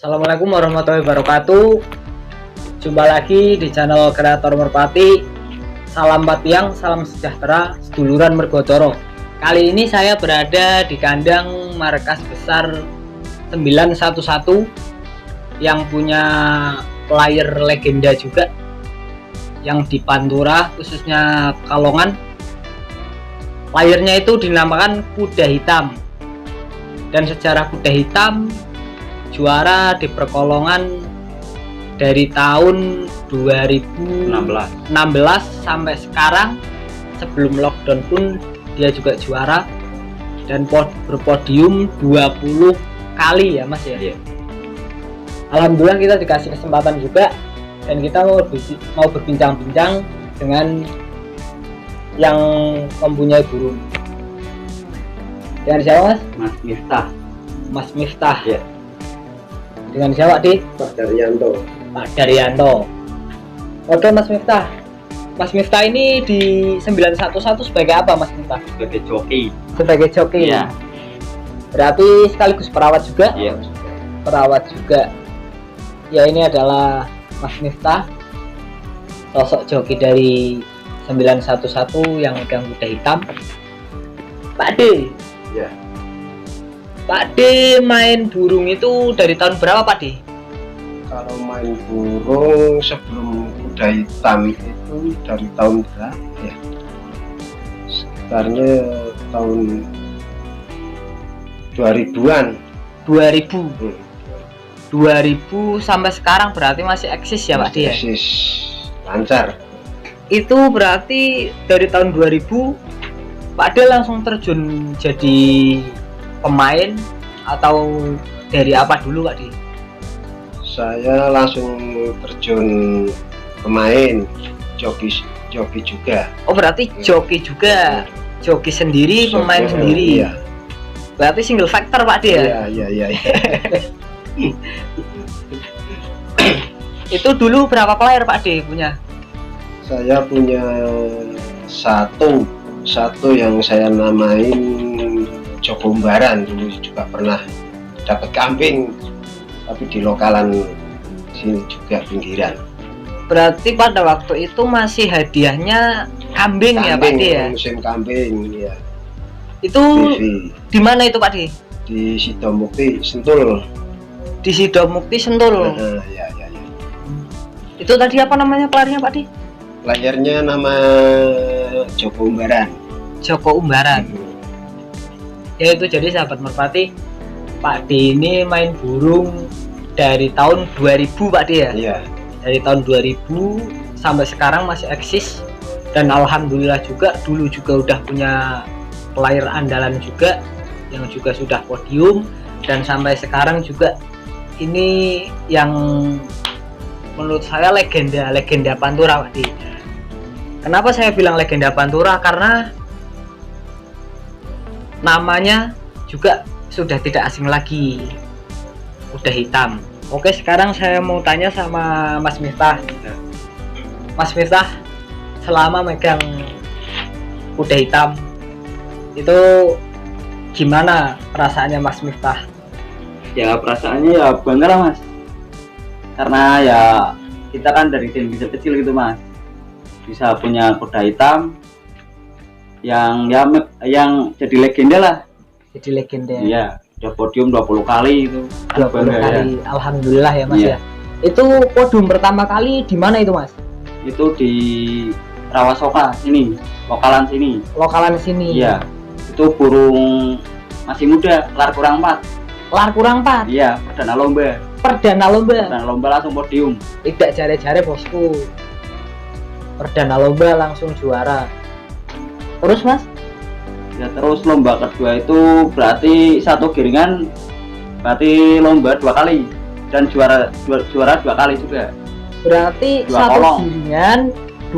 Assalamualaikum warahmatullahi wabarakatuh. Jumpa lagi di channel Kreator Merpati. Salam Patiang, salam sejahtera, seduluran Mergotoro. Kali ini saya berada di kandang markas besar 911 yang punya player legenda juga, yang di Pantura khususnya Kalongan. Playernya itu dinamakan Kuda Hitam, dan sejarah Kuda Hitam juara di Perkolongan dari tahun 2016 sampai sekarang. Sebelum lockdown pun dia juga juara dan berpodium 20 kali ya Mas ya. Iya. Alhamdulillah kita dikasih kesempatan juga, dan kita mau berbincang-bincang dengan yang mempunyai burung. Dengan siapa Mas? Mas Miftah. Mas Miftah. Ya. Dengan siapa di? Pak Daryanto. Pak Daryanto. Oke Mas Miftah. Mas Miftah ini di 911 sebagai apa Mas Miftah? Sebagai joki. Sebagai joki. Iya. Berarti sekaligus perawat juga? Iya. Perawat juga. Ya, ini adalah Mas Miftah, sosok joki dari 911 yang megang kuda hitam. Pak D. Iya. Pak D main burung itu dari tahun berapa Pak D? Kalau main burung sebelum kuda hitam itu dari tahun berapa ya? Sekitarnya tahun 2000-an. 2000. 2000 sampai sekarang berarti masih eksis ya Pak D ya? Eksis, lancar. Itu berarti dari tahun 2000 Pak D langsung terjun jadi pemain atau dari apa dulu Pak D? Saya langsung terjun pemain, joki juga. Oh berarti joki juga, joki sendiri, pemain sendiri. Iya. Berarti single factor Pak D ya? Iya. Itu dulu berapa player Pak D punya? Saya punya satu yang saya namain Joko Umbaran. Dulu juga pernah dapat kambing, tapi di lokalan sini juga pinggiran. Berarti pada waktu itu masih hadiahnya kambing ya Pak D ya? Musim kambing ya. Itu TV. di mana itu Pak D? Di Sidomukti Sentul. Di Sidomukti Sentul. Ya. Itu tadi apa namanya playernya Pak D? Layarnya nama Joko Umbaran. Joko Umbaran. Ya itu, jadi sahabat Merpati, Pak D ini main burung dari tahun 2000 Pak D ya? Iya. Dari tahun 2000 sampai sekarang masih eksis, dan alhamdulillah juga dulu juga udah punya player andalan juga yang juga sudah podium, dan sampai sekarang juga ini yang menurut saya legenda Pantura Pak D. Kenapa saya bilang legenda Pantura? Karena namanya juga sudah tidak asing lagi, Kuda Hitam. Oke, sekarang saya mau tanya sama Mas Miftah. Mas Miftah, selama megang Kuda Hitam itu gimana perasaannya Mas Miftah? Ya perasaannya ya bangga lah Mas. Karena ya kita kan dari tim kecil-kecil gitu Mas, bisa punya kuda hitam yang jadi legenda lah. Jadi legenda. Iya, udah podium 20 kali itu. 20 Bangga, kali. ya. Alhamdulillah ya Mas Iya. ya. Itu podium pertama kali di mana itu Mas? Itu di Rawasoka sini, lokalan sini. Lokalan sini. Iya. Itu burung masih muda, lar kurang 4. Lar kurang 4. Iya, perdana lomba. Perdana lomba Langsung podium. Tidak jare-jare bosku, perdana lomba langsung juara. Terus Mas? Ya terus lomba kedua itu berarti satu giringan, berarti lomba 2 kali dan juara 2 kali juga. Berarti 2 satu kolong. giringan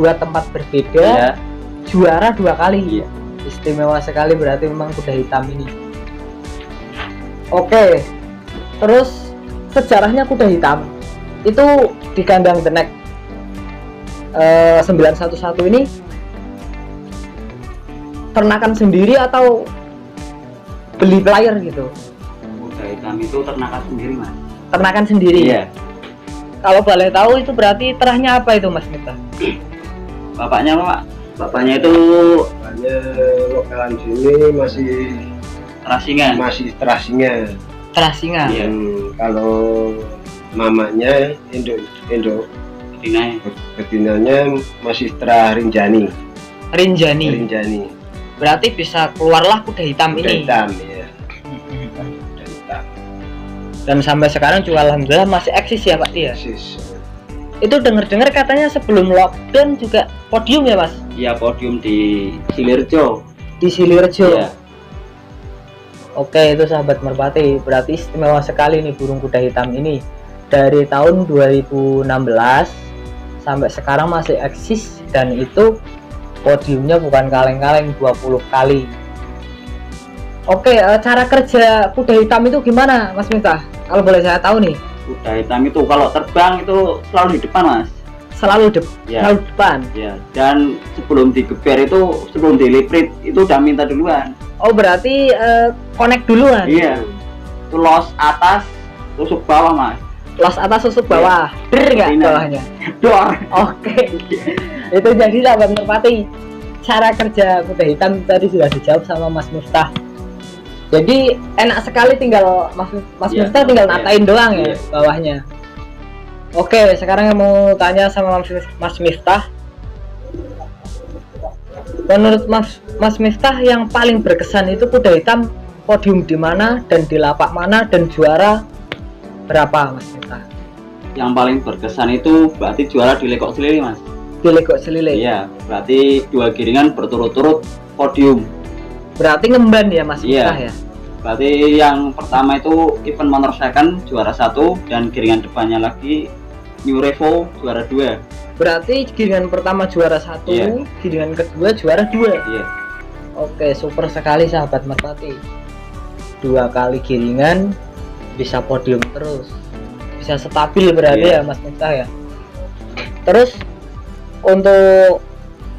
2 tempat berbeda, Iya. juara 2 kali. Iya. Istimewa sekali berarti memang kuda hitam ini. Oke, terus sejarahnya kuda hitam itu di kandang The Neck 911 ini ternakan sendiri atau beli player gitu? Kuda hitam itu ternakan sendiri Mas. ternakan sendiri. Iya. Kalau boleh tahu itu berarti terahnya apa itu Mas Miftah? Bapaknya Pak, bapaknya itu Hanya lokalan sini masih Rasingan. terasinya. Terah singa. Iya. Kalau mamanya Indo Dinai. betinanya masih terah Rinjani. Rinjani. Berarti bisa keluarlah kuda hitam Kuda ini. hitam ya. Kuda hitam. Dan sampai sekarang juga alhamdulillah masih eksis ya Pak ya. Persis. Itu dengar-dengar katanya sebelum lockdown juga podium ya Mas Iya, podium di Silirjo. di Silirejo. Iya. Oke, itu sahabat Merpati, berarti istimewa sekali nih burung kuda hitam ini. Dari tahun 2016 sampai sekarang masih eksis, dan itu podiumnya bukan kaleng-kaleng 20 kali. Oke, cara kerja kuda hitam itu gimana Mas Miftah? Kalau boleh saya tahu nih. Kuda hitam itu kalau terbang itu selalu di depan Mas. Selalu Ya. depan. Ya. Dan sebelum digeber itu, sebelum diliprit itu udah minta duluan. Oh, berarti connect duluan. Iya. Itu los atas, tusuk bawah Mas. Los atas susuk bawah. Der nggak Betina. bawahnya? Dor. Oke. Itu jadi sahabat Merpati, cara kerja kuda hitam tadi sudah dijawab sama Mas Miftah. Jadi enak sekali, tinggal Mas Iya, Miftah tinggal iya. natain doang ya Iya. bawahnya. Oke, sekarang yang mau tanya sama Mas Miftah. Menurut Mas Miftah yang paling berkesan itu kuda hitam podium di mana dan di lapak mana dan juara berapa Mas Miftah? Yang paling berkesan itu berarti juara di Lekok Selili Mas. Di Legok Selile. Iya, berarti 2 giringan berturut-turut podium. Berarti ngemban ya Mas Iya. Miftah ya. Berarti yang pertama itu event motor second juara 1 dan giringan depannya lagi New Revo juara 2. Berarti giringan pertama juara 1, Iya. giringan kedua juara 2. Iya. Oke, super sekali sahabat Merpati. 2 kali giringan bisa podium terus. Bisa stabil berarti Iya. ya Mas Miftah ya. Terus untuk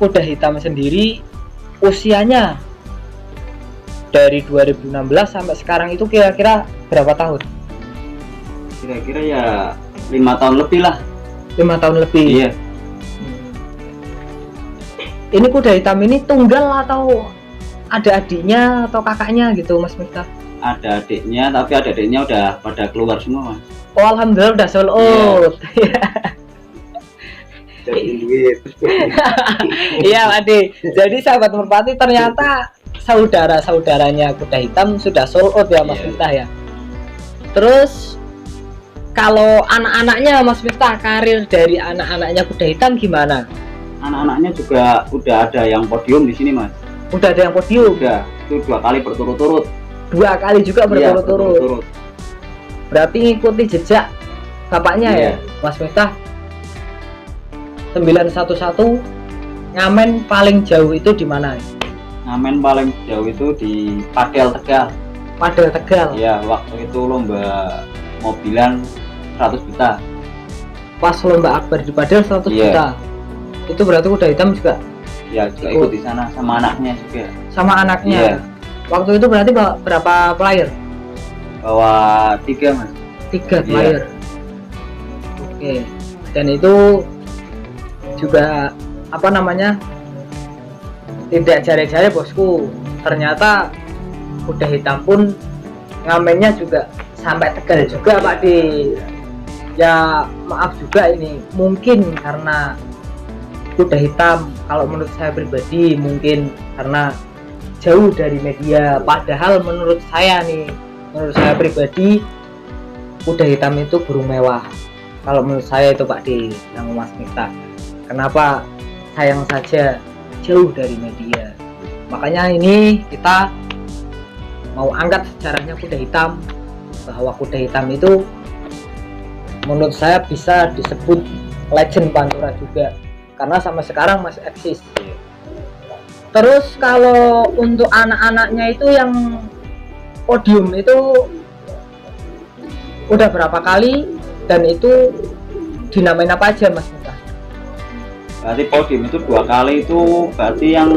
kuda hitam sendiri usianya dari 2016 sampai sekarang itu kira-kira berapa tahun? Kira-kira ya 5 tahun lebih lah. 5 tahun lebih. Iya. Ini kuda hitam ini tunggal atau ada adiknya atau kakaknya gitu Mas Miftah? Ada adiknya, tapi adik-adiknya udah pada keluar semua Mas. Oh, alhamdulillah udah sold out. Jadi duit. Iya, Ade. Jadi sahabat Merpati ternyata saudara-saudaranya kuda hitam sudah sold out ya Mas Iya. Miftah ya. Terus kalau anak-anaknya Mas Miftah, karir dari anak-anaknya kuda hitam gimana? Anak-anaknya juga udah ada yang podium di sini Mas. Udah ada yang podium, Udah, itu 2 kali berturut-turut. 2 kali juga Iya, berturut-turut. Berarti ngikuti jejak bapaknya Iya. ya Mas Miftah. 911 ngamen paling jauh itu di mana? Ngamen paling jauh itu di Padel Tegal. Padel Tegal. Iya, waktu itu lomba mobilan 100 juta. Pas lomba akbar di Padel 100 Iya. juta. Itu berarti kuda hitam juga Ya, juga ikut di sana sama anaknya juga. sama anaknya. Iya. Waktu itu berarti berapa player? Bawa 3 Mas. 3 Iya. player. Oke. Dan itu juga apa namanya? Tidak jare-jare bosku. Ternyata kuda hitam pun ngamennya juga sampai Tegal juga Pak Di. Ya maaf juga ini, mungkin karena kuda hitam kalau menurut saya pribadi mungkin karena jauh dari media, padahal menurut saya pribadi kuda hitam itu burung mewah. Kalau menurut saya itu Pak D yang Mas Miftah, kenapa sayang saja jauh dari media. Makanya ini kita mau angkat sejarahnya kuda hitam, bahwa kuda hitam itu menurut saya bisa disebut legend Pantura juga, karena sampai sekarang masih eksis. Terus kalau untuk anak-anaknya itu yang podium itu udah berapa kali dan itu dinamain apa aja Mas Miftah? Berarti podium itu 2 kali itu berarti yang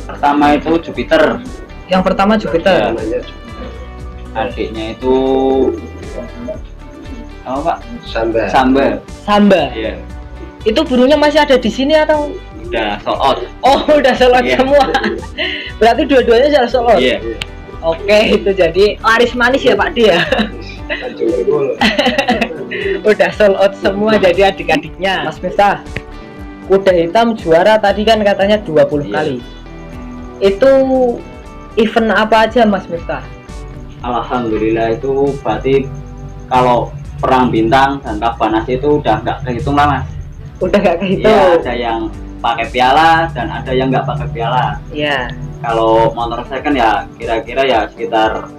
pertama itu Jupiter. Yang pertama Jupiter. Namanya Adiknya itu apa Pak? Samba. Samba. Samba. Iya. Itu burungnya masih ada di sini atau? Udah sold out. Oh, udah sold out Iya. semua. Berarti dua-duanya sudah sold out. Iya. Oke, itu jadi laris manis ya Pak D ya. Tanjung Grogol. Udah sold out semua jadi adik-adiknya. Mas Miftah, kuda hitam juara tadi kan katanya 20 Iya. kali. Itu event apa aja Mas Miftah? Alhamdulillah itu berarti kalau perang bintang dan Kabanas itu udah nggak kehitung lah Mas. Udah gak kehitung. Iya, ada yang pakai piala dan ada yang nggak pakai piala. Iya. Kalau motor second ya kira-kira ya sekitar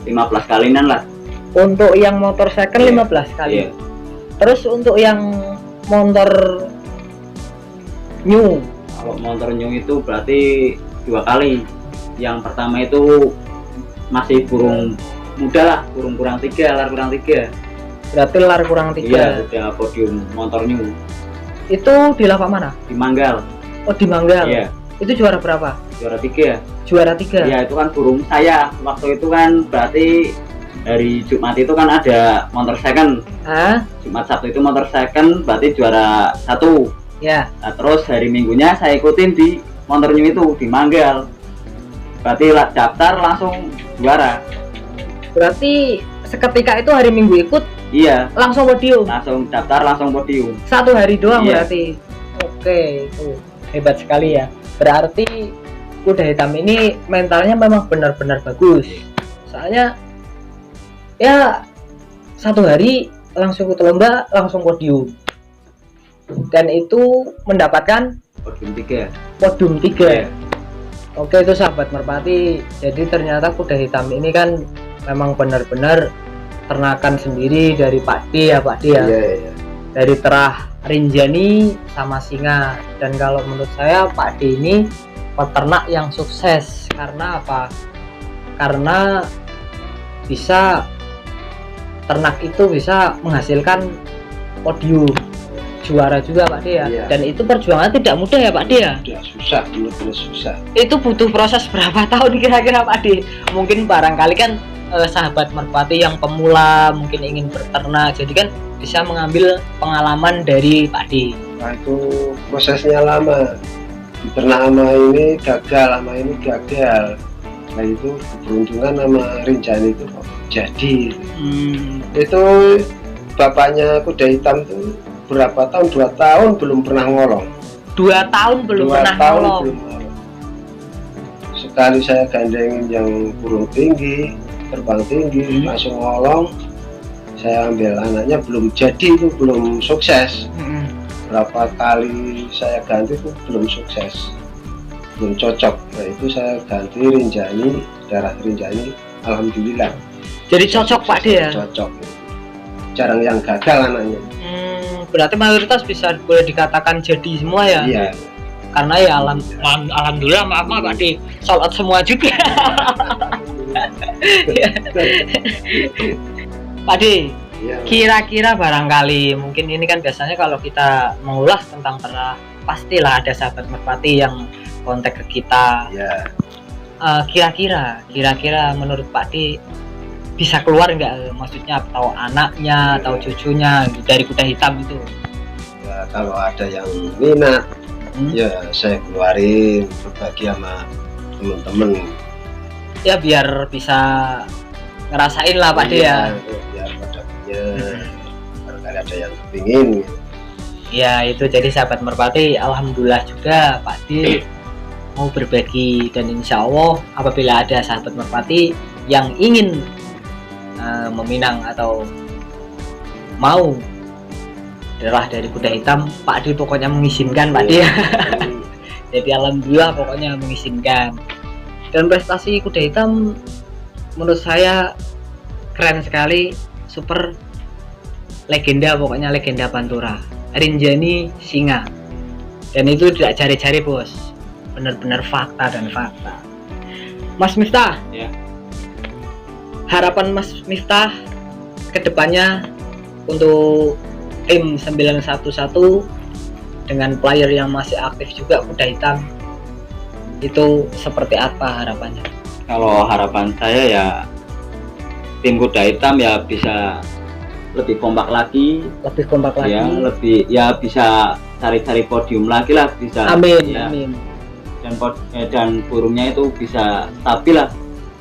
15 kalian lah. Untuk yang motor second Iya. 15 kali. Iya. Terus untuk yang motor new Kalau motor new itu berarti 2 kali. Yang pertama itu masih burung muda lah, burung kurang 3, lar kurang 3. berarti lar kurang 3. Iya, udah podium motor new Itu di lava mana? di Manggal. Oh di Manggal. Iya, Itu juara berapa? juara 3. Juara 3. Iya, itu kan burung saya. Waktu itu kan berarti dari Jumat itu kan ada motor second. Hah? Jumat Sabtu itu motor second berarti juara 1. Ya. Nah, terus hari Minggunya saya ikutin di motor new itu di Manggal. Berarti daftar langsung juara. Berarti seketika itu hari Minggu ikut Iya, langsung podium. langsung daftar langsung podium. Satu hari doang Iya. berarti. Oke, itu hebat sekali ya. Berarti kuda hitam ini mentalnya memang benar-benar bagus. Soalnya ya satu hari langsung ikut lomba langsung podium. Dan itu mendapatkan Podium 3. podium 3. Iya. Oke, itu sahabat Merpati. Jadi ternyata kuda hitam ini kan memang benar-benar ternakan sendiri dari Pak D ya Pak D ya. Iya, iya. Dari terah Rinjani sama singa. Dan kalau menurut saya Pak D ini peternak yang sukses. Karena apa? Karena bisa ternak itu bisa menghasilkan podium juara juga Pak D ya. Iya. Dan itu perjuangan tidak mudah ya Pak D ya. Udah susah, benar-benar susah. Itu butuh proses berapa tahun kira-kira Pak D? Mungkin barangkali kan sahabat Merpati yang pemula mungkin ingin berternak, jadi kan bisa mengambil pengalaman dari Pak D. Nah, itu prosesnya lama. Di ternak sama ini gagal, sama ini gagal. Nah itu keberuntungan sama Rinjani itu kok jadi. Itu bapaknya kuda hitam tuh berapa tahun? 2 tahun belum pernah ngolong. 2 tahun belum 2 pernah tahun ngolong. belum ngolong. Sekali saya gandengin yang burung tinggi, terbang tinggi, langsung ngolong. Saya ambil anaknya belum jadi, itu belum sukses. Berapa kali saya ganti itu belum sukses, belum cocok. Nah itu saya ganti Rinjani, darah Rinjani, alhamdulillah. Jadi cocok Pak D ya. Cocok. Jarang yang gagal anaknya. Berarti mayoritas bisa boleh dikatakan jadi semua ya. Iya. Karena ya alhamdulillah maaf Pak D, sold out semua juga. Pak D, Iya. kira-kira barangkali mungkin ini kan biasanya kalau kita mengulas tentang ternak pastilah ada sahabat Merpati yang kontak ke kita. Iya. Kira-kira menurut Pak D bisa keluar nggak, maksudnya atau anaknya atau cucunya dari kuda hitam itu? Ya, kalau ada yang minat, ya saya keluarin berbagi sama teman-teman. Ya biar bisa ngerasain lah Pak D ya. Biar pada punya, barangkali ada yang kepingin. Ya itu jadi sahabat Merpati, alhamdulillah juga Pak D mau berbagi, dan insya Allah apabila ada sahabat Merpati yang ingin meminang atau mau darah dari kuda hitam, Pak D pokoknya mengizinkan Pak D ya. Jadi alhamdulillah pokoknya mengizinkan. Dan prestasi kuda hitam menurut saya keren sekali, super legenda, pokoknya legenda Pantura, Rinjani singa. Dan itu tidak cari-cari bos, benar-benar fakta dan fakta. Mas Miftah, Ya. harapan Mas Miftah kedepannya untuk tim 911 dengan player yang masih aktif juga kuda hitam itu seperti apa harapannya? Kalau harapan saya ya tim kuda hitam ya bisa lebih kompak lagi, lebih kompak lagi. ya lebih ya bisa cari-cari podium lagi lah, bisa. Amin, ya. amin. Dan burungnya itu bisa stabil lah,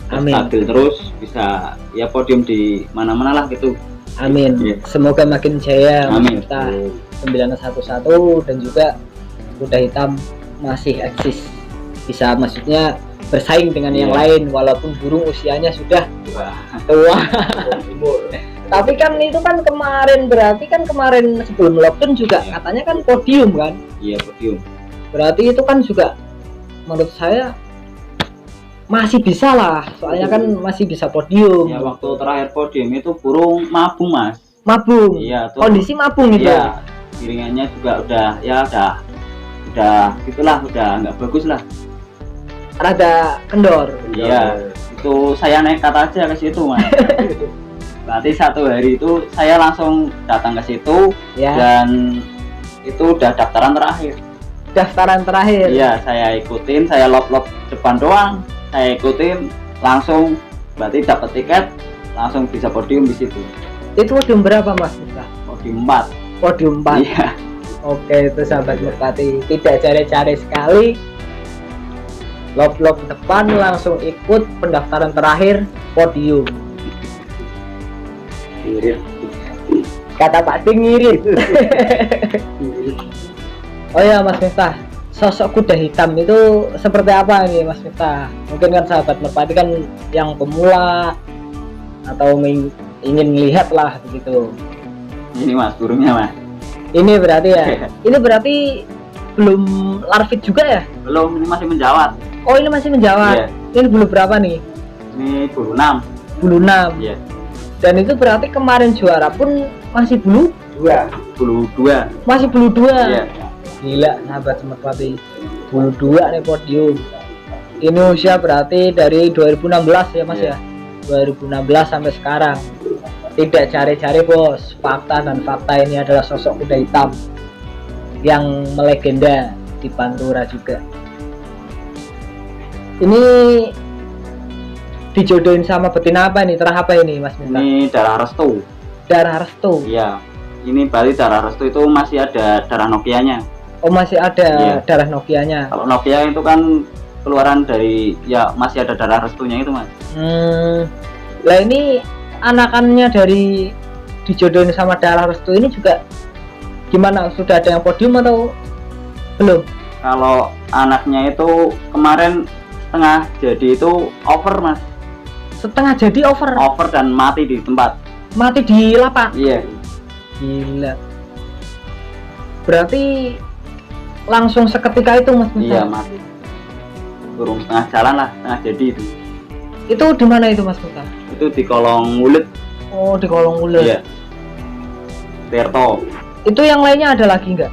Amin. stabil terus, bisa ya podium di mana-mana lah gitu. Amin. Ya. Semoga makin jaya Mas Amin. Miftah 911 dan juga kuda hitam masih eksis, bisa maksudnya bersaing dengan yang Iya. lain walaupun burung usianya sudah Wah, tua. Tapi kan itu kan kemarin, berarti kan kemarin sebelum lockdown juga Iya. katanya kan podium kan, iya podium. berarti itu kan juga menurut saya masih bisa lah, soalnya kan masih bisa podium. Ya waktu terakhir podium itu burung mabung mas. Mabung. Iya tuh. Kondisi mabung itu. Iya, piringannya juga udah gitulah, udah nggak bagus lah. Rada kendor. Iya, itu saya nekat aja ke situ mas. Berarti satu hari itu saya langsung datang ke situ Ya. dan itu udah daftaran terakhir. Daftaran terakhir. Iya, saya ikutin, saya lop depan doang, saya ikutin langsung, berarti dapat tiket, langsung bisa podium di situ. Itu podium berapa Mas Miftah? Podium 4. Podium 4. Iya. Oke, itu sahabat merpati, tidak cari-cari sekali. Lop depan langsung ikut pendaftaran terakhir podium. Kata Pak Ding ngirit. Oh ya Mas Miftah, sosok kuda hitam itu seperti apa nih Mas Miftah? Mungkin kan sahabat merpati kan yang pemula atau ingin melihat lah begitu. Ini mas burungnya mas. Ini berarti ya, ini berarti belum larvit juga ya? Belum, ini masih menjawat. Oh ini masih menjawat. Iya. Ini bulu berapa nih? Ini bulu 6. Bulu 6. Iya. Dan itu berarti kemarin juara pun masih bulu Bulu 2. masih bulu 2. Iya. Gila sahabat merpati, bulu 2 nih podium. Ini usia berarti dari 2016 ya Mas Iya. ya. 2016 sampai sekarang. Tidak cari-cari bos, fakta dan fakta ini adalah sosok kuda hitam yang melegenda di Pantura juga. Ini dijodohin sama betina apa ini? Terah apa ini Mas Miftah? Ini darah restu. Darah restu. Iya. Ini berarti darah restu itu masih ada darah Nokianya. Oh masih ada Iya. darah Nokianya. Kalau Nokia itu kan keluaran dari ya masih ada darah restunya itu mas. Lah ini anakannya dari dijodohin sama darah restu ini juga gimana? Sudah ada yang podium atau belum? Kalau anaknya itu kemarin setengah jadi itu over mas, Setengah jadi over, dan mati di tempat. mati di lapak. Iya. Gila. Berarti langsung seketika itu Mas Iya Miftah? mati. Burung setengah jalan lah, setengah jadi itu. Itu di mana itu Mas Miftah? Itu di kolong mulut. Oh di kolong ular. Iya. Tirto. Itu yang lainnya ada lagi nggak?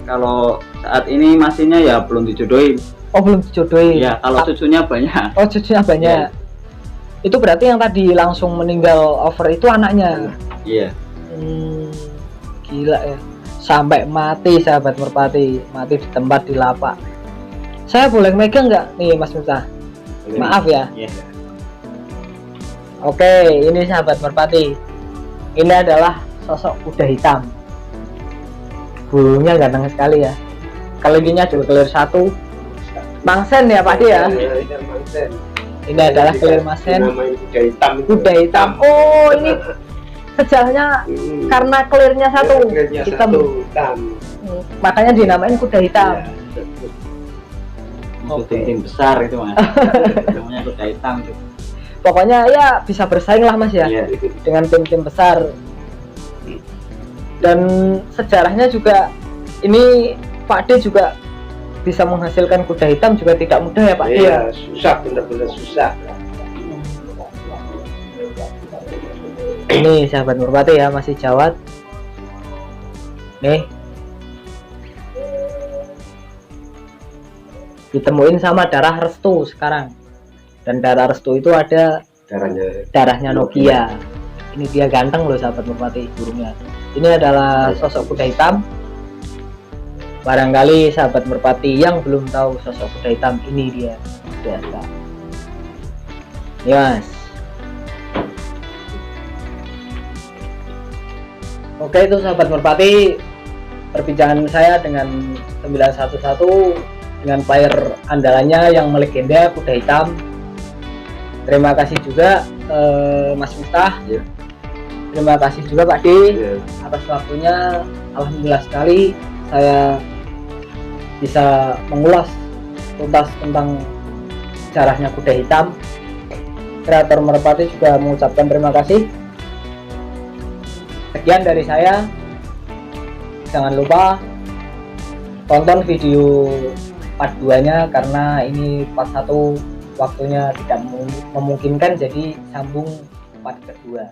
Kalau saat ini masihnya ya belum dijodohin. Oh belum dijodohin. Iya. Kalau cucunya banyak. Oh cucunya banyak. Itu berarti yang tadi langsung meninggal over itu anaknya. Iya. Gila ya, sampai mati sahabat merpati, mati di tempat di lapak. Saya boleh megang nggak nih Mas Miftah? Maaf ya. Iya. Oke, ini sahabat merpati, ini adalah sosok kuda hitam. Bulunya ganteng sekali ya, kelingkingnya juga kelir 1. Mangsen ya Pak Di ya. Ini adalah kelir masen. Kuda hitam. Kuda hitam. Oh ini sejarahnya karena kelirnya 1 hitam. hitam. Makanya dinamain kuda hitam. Itu tim besar itu mas. Namanya kuda hitam itu. Pokoknya ya bisa bersaing lah Mas ya, Iya. dengan tim-tim besar. Dan sejarahnya juga ini Pak D juga bisa menghasilkan kuda hitam juga tidak mudah ya Pak D ya. Iya, susah, benar-benar susah. Ini sahabat merpati ya, masih jawat. Nih. Ditemuin sama darah restu sekarang. Dan darah restu itu ada darahnya Nokia. Ini dia ganteng loh sahabat merpati burungnya. Ini adalah sosok kuda hitam. Barangkali sahabat merpati yang belum tahu sosok kuda hitam, ini dia. Biasa. Yes. Oke, itu sahabat Merpati, perbincangan saya dengan 911 dengan player andalannya yang melegenda kuda hitam. Terima kasih juga Mas Miftah. Ya. Terima kasih juga Pak D atas waktunya. Alhamdulillah sekali saya bisa mengulas tuntas tentang sejarahnya kuda hitam. Kreator Merpati juga mengucapkan terima kasih. Sekian dari saya. Jangan lupa tonton video part 2 nya karena ini part 1 waktunya tidak memungkinkan, jadi sambung part kedua.